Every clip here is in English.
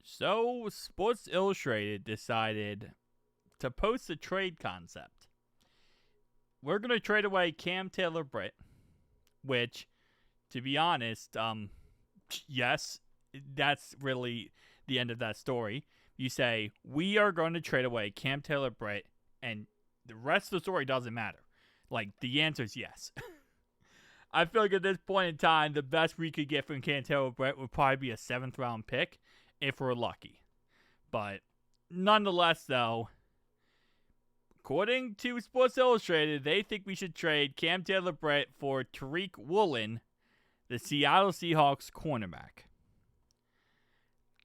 So, Sports Illustrated decided to post a trade concept. We're going to trade away Cam Taylor-Britt, which, to be honest, yes, that's really the end of that story. You say, we are going to trade away Cam Taylor-Britt, and the rest of the story doesn't matter. Like, the answer is yes. I feel like at this point in time, the best we could get from Cam Taylor-Britt would probably be a 7th round pick if we're lucky. But nonetheless, though, according to Sports Illustrated, they think we should trade Cam Taylor-Britt for Tariq Woolen, the Seattle Seahawks cornerback.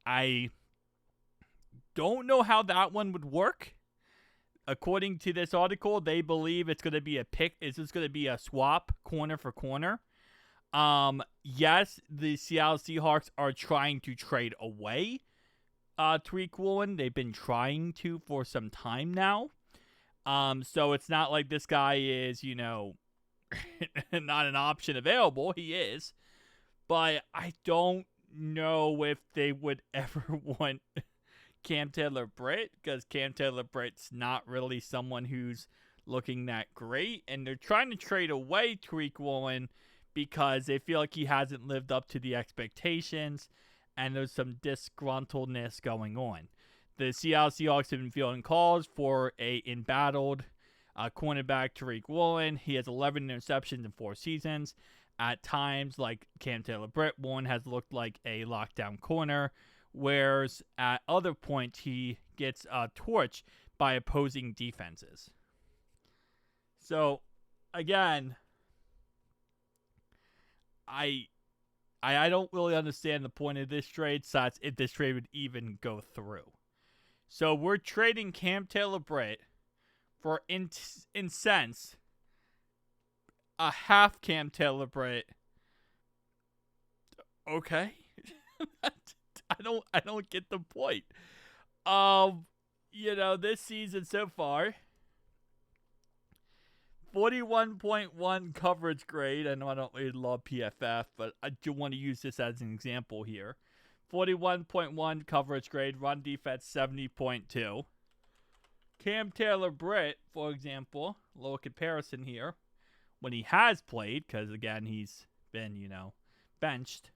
I don't know how that one would work. According to this article, they believe it's going to be a pick. It's just going to be a swap corner for corner. Yes, the Seattle Seahawks are trying to trade away Tariq Woolen. They've been trying to for some time now. So it's not like this guy is, not an option available. He is. But I don't know if they would ever want Cam Taylor-Britt, because Cam Taylor-Britt's not really someone who's looking that great, and they're trying to trade away Tariq Woolen because they feel like he hasn't lived up to the expectations, and there's some disgruntledness going on. The Seattle Seahawks have been fielding calls for a embattled cornerback Tariq Woolen. He has 11 interceptions in 4 seasons. At times, like Cam Taylor-Britt, Woolen has looked like a lockdown corner, whereas at other points he gets torched by opposing defenses. So, again, I don't really understand the point of this trade, such if this trade would even go through. So we're trading Cam Taylor-Britt for, in sense, a half Cam Taylor-Britt. Okay. I don't get the point. This season so far, 41.1 coverage grade. I know I don't really love PFF, but I do want to use this as an example here. 41.1 coverage grade, run defense 70.2. Cam Taylor-Britt, for example, a little comparison here, when he has played, because again he's been, benched.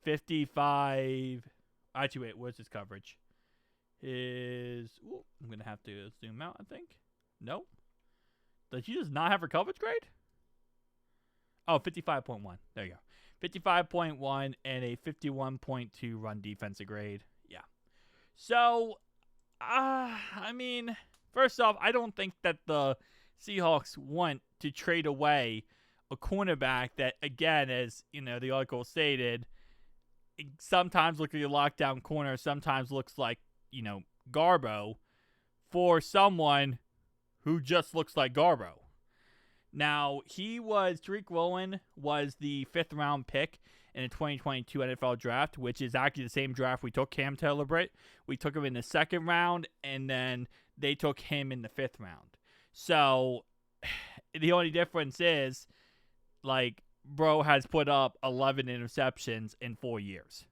55. Actually, wait, where's his coverage? I'm going to have to zoom out, I think. Nope. Does he just not have her coverage grade? Oh, 55.1. There you go. 55.1 and a 51.2 run defensive grade. Yeah. So, first off, I don't think that the Seahawks want to trade away a cornerback that, again, as, the article stated, sometimes looks like a lockdown corner, sometimes looks like, Garbo, for someone who just looks like Garbo. Now, Tariq Woolen was the 5th round pick in the 2022 NFL draft, which is actually the same draft we took Cam Taylor-Britt. We took him in the 2nd round, and then they took him in the 5th round. So, the only difference is, bro has put up 11 interceptions in 4 years.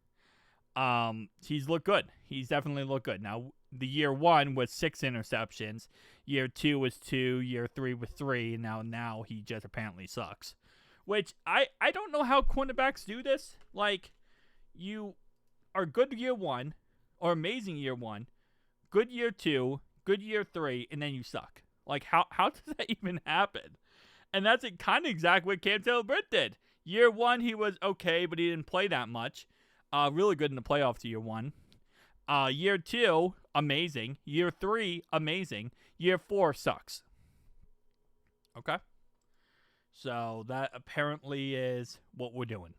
He's looked good. He's definitely looked good. Now, the year 1 was 6 interceptions. Year 2 was 2. Year 3 was 3. And now he just apparently sucks. Which, I don't know how cornerbacks do this. You are good year 1, or amazing year 1, good year 2, good year 3, and then you suck. How does that even happen? And that's kind of exactly what Cam Taylor-Britt did. Year 1, he was okay, but he didn't play that much. Really good in the playoffs year 1. Year 2, amazing. Year 3, amazing. Year 4 sucks. Okay? So that apparently is what we're doing.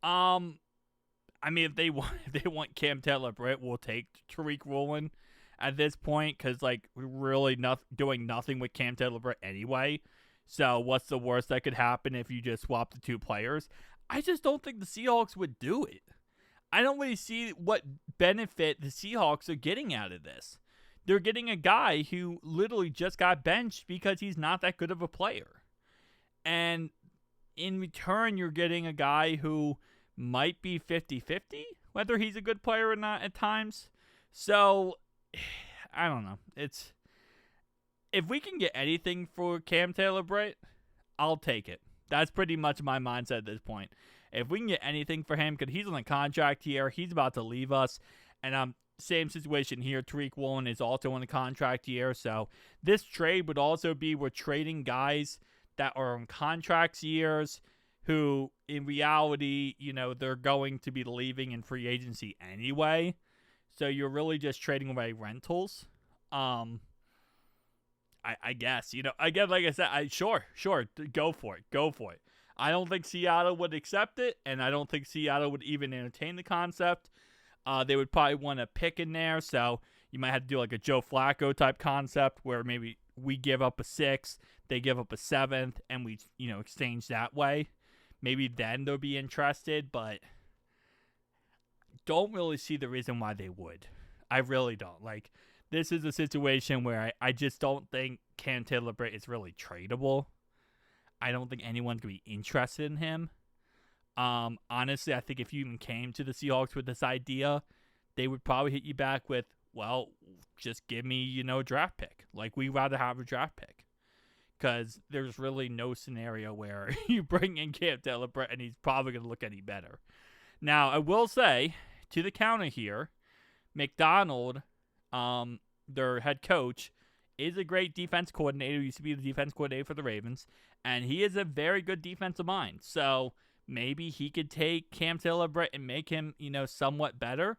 If they want Cam Taylor-Britt, we'll take Tariq Woolen at this point, because we're really doing nothing with Cam Taylor-Britt anyway. So what's the worst that could happen if you just swap the 2 players? I just don't think the Seahawks would do it. I don't really see what benefit the Seahawks are getting out of this. They're getting a guy who literally just got benched because he's not that good of a player. And in return, you're getting a guy who might be 50-50. whether he's a good player or not at times. So, I don't know. If we can get anything for Cam Taylor-Britt, I'll take it. That's pretty much my mindset at this point. If we can get anything for him, because he's on a contract here, he's about to leave us, and same situation here. Tariq Woolen is also on a contract year, so this trade would also be we're trading guys that are on contracts years who, in reality, they're going to be leaving in free agency anyway. So you're really just trading away rentals. I guess, again, like I said, sure, go for it. I don't think Seattle would accept it, and I don't think Seattle would even entertain the concept. They would probably want a pick in there, so you might have to do like a Joe Flacco type concept where maybe we give up a 6th, they give up a 7th, and we, exchange that way. Maybe then they'll be interested, but don't really see the reason why they would. I really don't. Like, this is a situation where I just don't think Cam Taylor-Britt is really tradable. I don't think anyone's going to be interested in him. Honestly, I think if you even came to the Seahawks with this idea, they would probably hit you back with, well, just give me, a draft pick. Like, we'd rather have a draft pick. Because there's really no scenario where you bring in Cam Taylor-Britt and he's probably going to look any better. Now, I will say, to the counter here, McDonald, their head coach, is a great defense coordinator. He used to be the defense coordinator for the Ravens, and he is a very good defensive mind. So maybe he could take Cam Taylor-Britt and make him, somewhat better.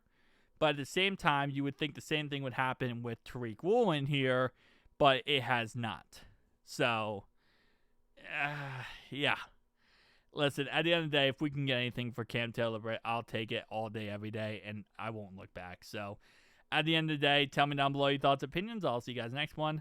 But at the same time, you would think the same thing would happen with Tariq Woolen here, but it has not. So, yeah. Listen, at the end of the day, if we can get anything for Cam Taylor-Britt, I'll take it all day, every day, and I won't look back. So, at the end of the day, tell me down below your thoughts, opinions. I'll see you guys next one.